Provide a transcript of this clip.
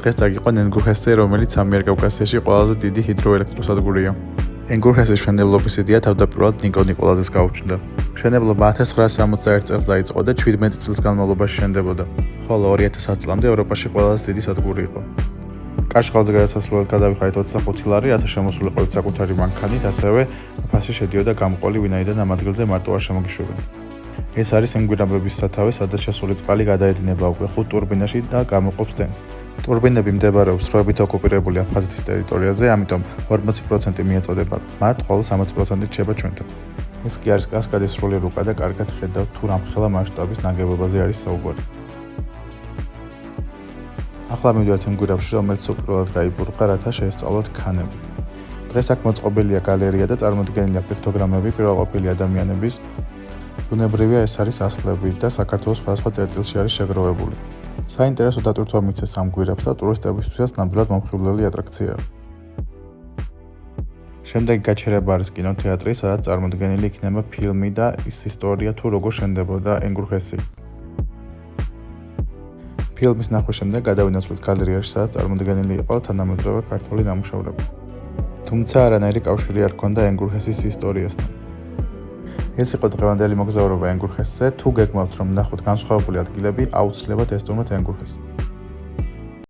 დღეს წაგიყვან ენგურჰესზე, რომელიც ამიერკავკასიაში ყველაზე დიდი ჰიდროელექტროსადგურია. ენგურჰესის მშენებლობის იდეა თავდაპირველად ნიკო ნიკოლაძეს გაუჩნდა. მშენებლობა 1961 წელს დაიწყო და 17 წლის განმავლობაში შენდებოდა, ხოლო 2010 წლამდე ევროპაში ყველაზე დიდი სადგური იყო. კაშხალზე გადასასვლელად გადავიხარეთ 25 ლარი, რათა შემოსულიყავით საკუთარი მანქანით, ასევე ფასი შედიოდა გამყოლი, ვინაიდან ამ ადგილზე მარტო არ შემოგიშვებენ. ეს არის იმ გვირაბების სათავე, სადაც შესული წყალი გადაედინება უკვე 5 ტურბინაში და გამოყოფს დენს. ტურბინები მდებარეობს დროებით ოკუპირებული აფხაზეთის ტერიტორიაზე, ამიტომ 40% მიეწოდება მათ, ხოლო 60% რჩება ჩვენთან. ეს კი არის კასკადის სრული რუკა და კარგად ხედავთ თუ რამხელა მასშტაბის ნაგებობაზე არის საუბარი. ახლა მივიდეთ იმ გვირაბში, რომელიც უპირველად გაიბურღა, რათა შეესწავლოთ ქანები. დღეს აქ მოწყობილია გალერეა და წარმოდგენილია პიქტოგრამები პირველყოფილი ადამიანების. ბუნებრივია, ეს არის ასლები და საქართველოს სხვადასხვა წერტილში არის შეგროვებული. საინტერესო დატვირთვა მიცეს ამ გვირაბს და ტურისტებისთვისაც ნამდვილად მომხიბვლელი ატრაქციაა. შემდეგი გაჩერება არის კინოთეატრი, სადაც წარმოდგენილი იქნება ფილმი და ის ისტორია თუ როგორ შენდებოდა ენგურჰესი. ფილმის ნახვის შემდეგ გადავინაცვლით გალერეაში, სადაც წარმოდგენილი იყო თანამედროვე ქართული ნამუშევრები. თუმცა არანაირი კავშირი არ ჰქონდა ენგურჰესის ისტორიასთან. ეს იყო დღევანდელი მოგზაურობა ენგურჰესზე. თუ გეგმავთ რომ ნახოთ განსხვავებული ადგილები, აუცილებლად ესტუმრეთ ენგურჰესი.